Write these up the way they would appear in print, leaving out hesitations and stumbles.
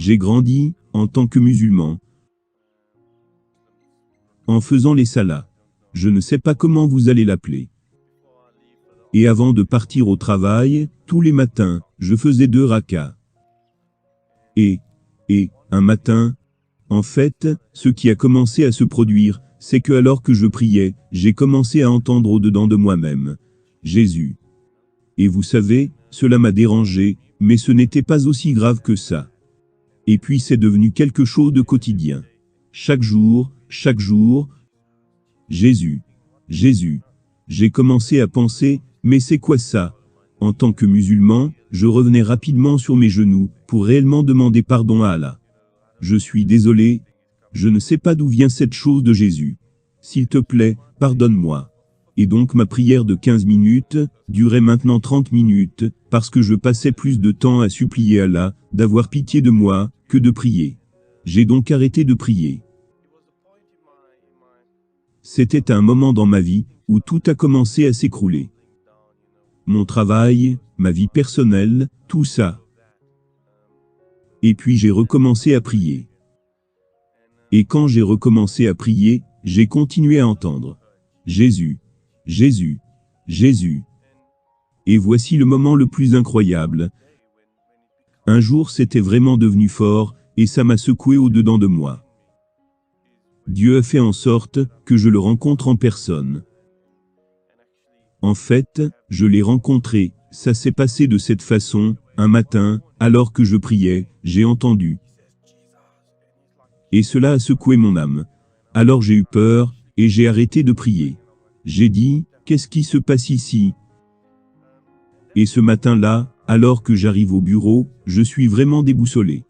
J'ai grandi, en tant que musulman, en faisant les salahs. Je ne sais pas comment vous allez l'appeler. Et avant de partir au travail, tous les matins, je faisais 2 rakas. Et, un matin, en fait, ce qui a commencé à se produire, c'est que alors que je priais, j'ai commencé à entendre au-dedans de moi-même, Jésus. Et vous savez, cela m'a dérangé, mais ce n'était pas aussi grave que ça. Et puis c'est devenu quelque chose de quotidien. Chaque jour, Jésus, Jésus. J'ai commencé à penser, mais c'est quoi ça? En tant que musulman, je revenais rapidement sur mes genoux, pour réellement demander pardon à Allah. Je suis désolé, je ne sais pas d'où vient cette chose de Jésus. S'il te plaît, pardonne-moi. Et donc ma prière de 15 minutes, durait maintenant 30 minutes, parce que je passais plus de temps à supplier Allah, d'avoir pitié de moi, que de prier. J'ai donc arrêté de prier. C'était un moment dans ma vie, où tout a commencé à s'écrouler. Mon travail, ma vie personnelle, tout ça. Et puis j'ai recommencé à prier. Et quand j'ai recommencé à prier, j'ai continué à entendre Jésus, Jésus, Jésus. Et voici le moment le plus incroyable. Un jour c'était vraiment devenu fort, et ça m'a secoué au-dedans de moi. Dieu a fait en sorte que je le rencontre en personne. En fait, je l'ai rencontré, ça s'est passé de cette façon, un matin, alors que je priais, j'ai entendu. Et cela a secoué mon âme. Alors j'ai eu peur, et j'ai arrêté de prier. J'ai dit, qu'est-ce qui se passe ici? Et ce matin-là, alors que j'arrive au bureau, je suis vraiment déboussolé.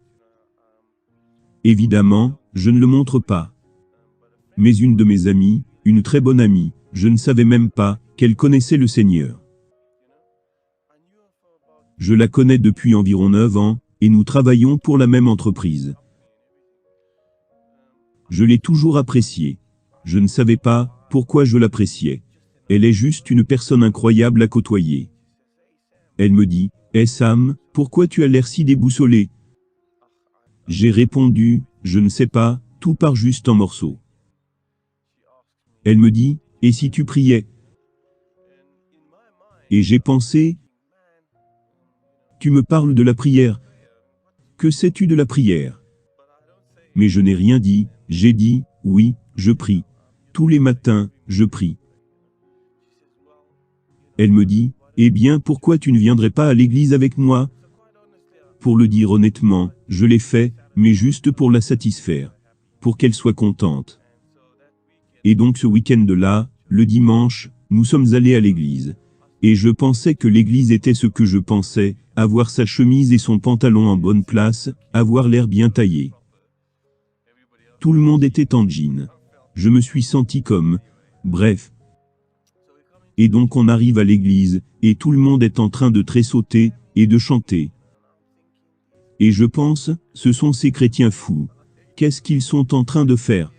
Évidemment, je ne le montre pas. Mais une de mes amies, une très bonne amie, je ne savais même pas qu'elle connaissait le Seigneur. Je la connais depuis environ 9 ans, et nous travaillons pour la même entreprise. Je l'ai toujours appréciée. Je ne savais pas pourquoi je l'appréciais. Elle est juste une personne incroyable à côtoyer. Elle me dit, « Hey Sam, pourquoi tu as l'air si déboussolé ?» J'ai répondu, « Je ne sais pas, tout part juste en morceaux. » Elle me dit, « Et si tu priais ?» Et j'ai pensé, « Tu me parles de la prière. Que sais-tu de la prière ?» Mais je n'ai rien dit, j'ai dit, « Oui, je prie. Tous les matins, je prie. » Elle me dit, « Eh bien pourquoi tu ne viendrais pas à l'église avec moi ?» Pour le dire honnêtement, je l'ai fait, mais juste pour la satisfaire. Pour qu'elle soit contente. Et donc ce week-end-là, le dimanche, nous sommes allés à l'église. Et je pensais que l'église était ce que je pensais, avoir sa chemise et son pantalon en bonne place, avoir l'air bien taillé. Tout le monde était en jean. Je me suis senti comme, bref. Et donc on arrive à l'église, et tout le monde est en train de tressauter, et de chanter. Et je pense, ce sont ces chrétiens fous. Qu'est-ce qu'ils sont en train de faire?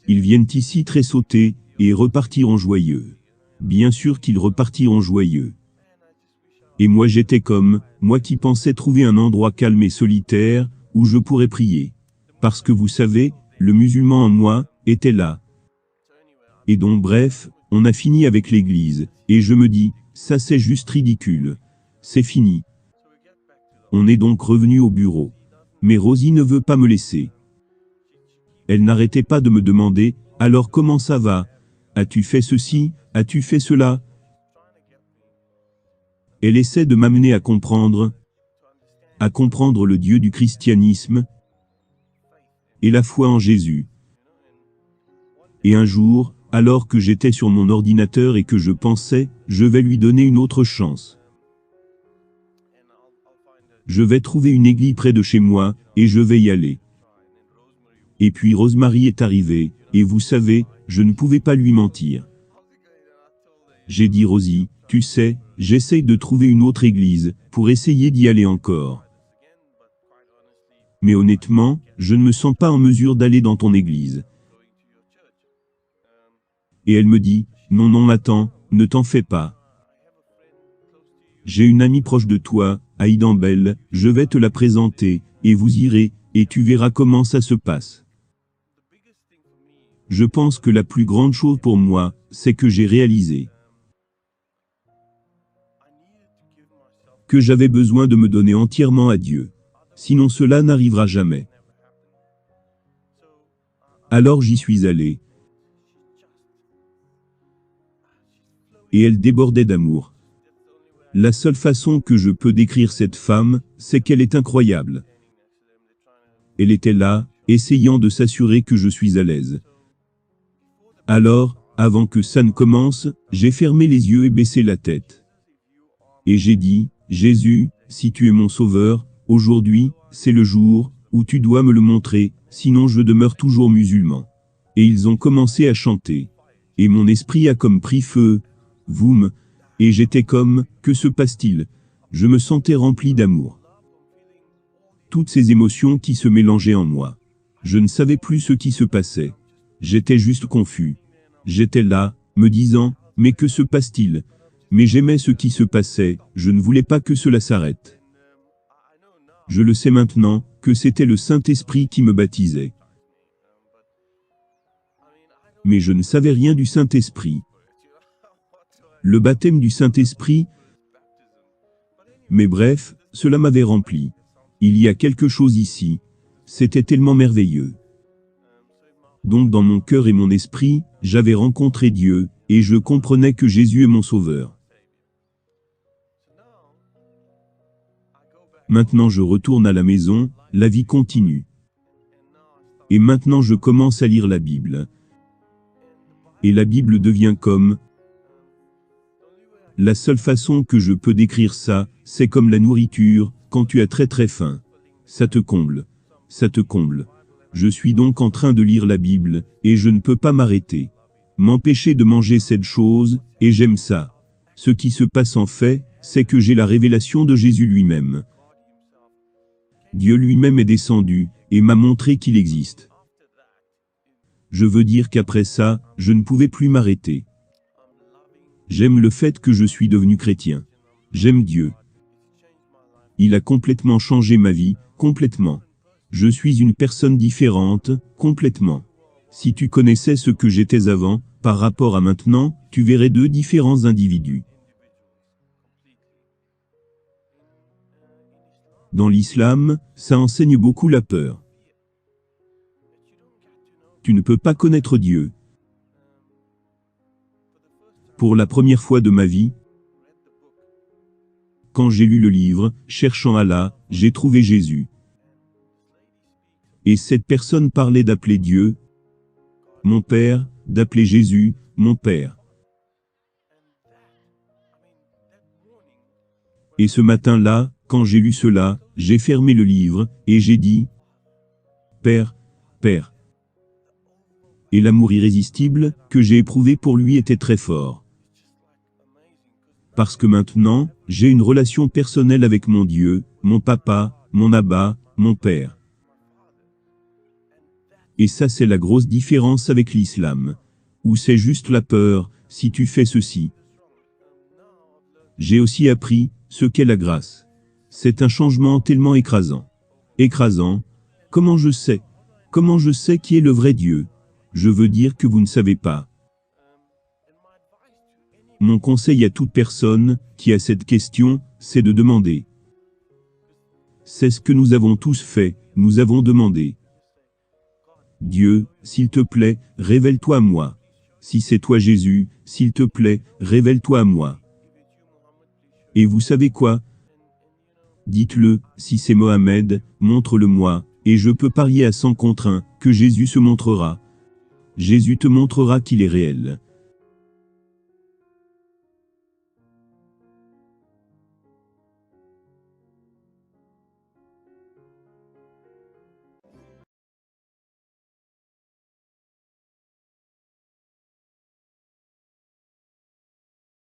Ils viennent ici tressauter, et repartiront joyeux. Bien sûr qu'ils repartiront joyeux. Et moi j'étais comme, moi qui pensais trouver un endroit calme et solitaire, où je pourrais prier. Parce que vous savez, le musulman en moi, était là. Et donc bref, on a fini avec l'église, et je me dis, ça c'est juste ridicule. C'est fini. On est donc revenu au bureau. Mais Rosie ne veut pas me laisser. Elle n'arrêtait pas de me demander, alors comment ça va? As-tu fait ceci? As-tu fait cela? Elle essaie de m'amener à comprendre le Dieu du christianisme et la foi en Jésus. Et un jour, alors que j'étais sur mon ordinateur et que je pensais, je vais lui donner une autre chance. Je vais trouver une église près de chez moi, et je vais y aller. Et puis Rosemary est arrivée, et vous savez, je ne pouvais pas lui mentir. J'ai dit Rosie, tu sais, j'essaye de trouver une autre église, pour essayer d'y aller encore. Mais honnêtement, je ne me sens pas en mesure d'aller dans ton église. Et elle me dit, non attends, ne t'en fais pas. J'ai une amie proche de toi, Aidan Bell, je vais te la présenter, et vous irez, Et tu verras comment ça se passe. Je pense que la plus grande chose pour moi, c'est que j'ai réalisé que j'avais besoin de me donner entièrement à Dieu. Sinon cela n'arrivera jamais. Alors j'y suis allé. Et elle débordait d'amour. La seule façon que je peux décrire cette femme, c'est qu'elle est incroyable. Elle était là, essayant de s'assurer que je suis à l'aise. Alors, avant que ça ne commence, j'ai fermé les yeux et baissé la tête. Et j'ai dit, Jésus, si tu es mon sauveur, aujourd'hui, c'est le jour où tu dois me le montrer, sinon je demeure toujours musulman. Et ils ont commencé à chanter. Et mon esprit a comme pris feu, voum, et j'étais comme, que se passe-t-il? Je me sentais rempli d'amour. Toutes ces émotions qui se mélangeaient en moi. Je ne savais plus ce qui se passait. J'étais juste confus. J'étais là, me disant, mais que se passe-t-il? Mais j'aimais ce qui se passait, je ne voulais pas que cela s'arrête. Je le sais maintenant, que c'était le Saint-Esprit qui me baptisait. Mais je ne savais rien du Saint-Esprit. Le baptême du Saint-Esprit, mais bref, cela m'avait rempli. Il y a quelque chose ici. C'était tellement merveilleux. Donc dans mon cœur et mon esprit, j'avais rencontré Dieu, et je comprenais que Jésus est mon sauveur. Maintenant je retourne à la maison, la vie continue. Et maintenant je commence à lire la Bible. Et la Bible devient comme... La seule façon que je peux décrire ça, c'est comme la nourriture, quand tu as très très faim. Ça te comble. Ça te comble. Je suis donc en train de lire la Bible, et je ne peux pas m'arrêter. M'empêcher de manger cette chose, et j'aime ça. Ce qui se passe en fait, c'est que j'ai la révélation de Jésus lui-même. Dieu lui-même est descendu, et m'a montré qu'il existe. Je veux dire qu'après ça, je ne pouvais plus m'arrêter. J'aime le fait que je suis devenu chrétien. J'aime Dieu. Il a complètement changé ma vie, complètement. Je suis une personne différente, complètement. Si tu connaissais ce que j'étais avant, par rapport à maintenant, tu verrais deux différents individus. Dans l'islam, ça enseigne beaucoup la peur. Tu ne peux pas connaître Dieu. Pour la première fois de ma vie, quand j'ai lu le livre, Cherchant Allah, j'ai trouvé Jésus. Et cette personne parlait d'appeler Dieu, mon Père, d'appeler Jésus, mon Père. Et ce matin-là, quand j'ai lu cela, j'ai fermé le livre, et j'ai dit, Père, Père. Et l'amour irrésistible, que j'ai éprouvé pour lui était très fort. Parce que maintenant, j'ai une relation personnelle avec mon Dieu, mon papa, mon Abba, mon Père. Et ça c'est la grosse différence avec l'islam. Où c'est juste la peur, si tu fais ceci. J'ai aussi appris, ce qu'est la grâce. C'est un changement tellement écrasant. Écrasant. Comment je sais? Comment je sais qui est le vrai Dieu? Je veux dire que vous ne savez pas. Mon conseil à toute personne qui a cette question, c'est de demander. C'est ce que nous avons tous fait, nous avons demandé. Dieu, s'il te plaît, révèle-toi à moi. Si c'est toi Jésus, s'il te plaît, révèle-toi à moi. Et vous savez quoi? Dites-le, si c'est Mohamed, montre-le-moi, et je peux parier à 100 contre 1, que Jésus se montrera. Jésus te montrera qu'il est réel.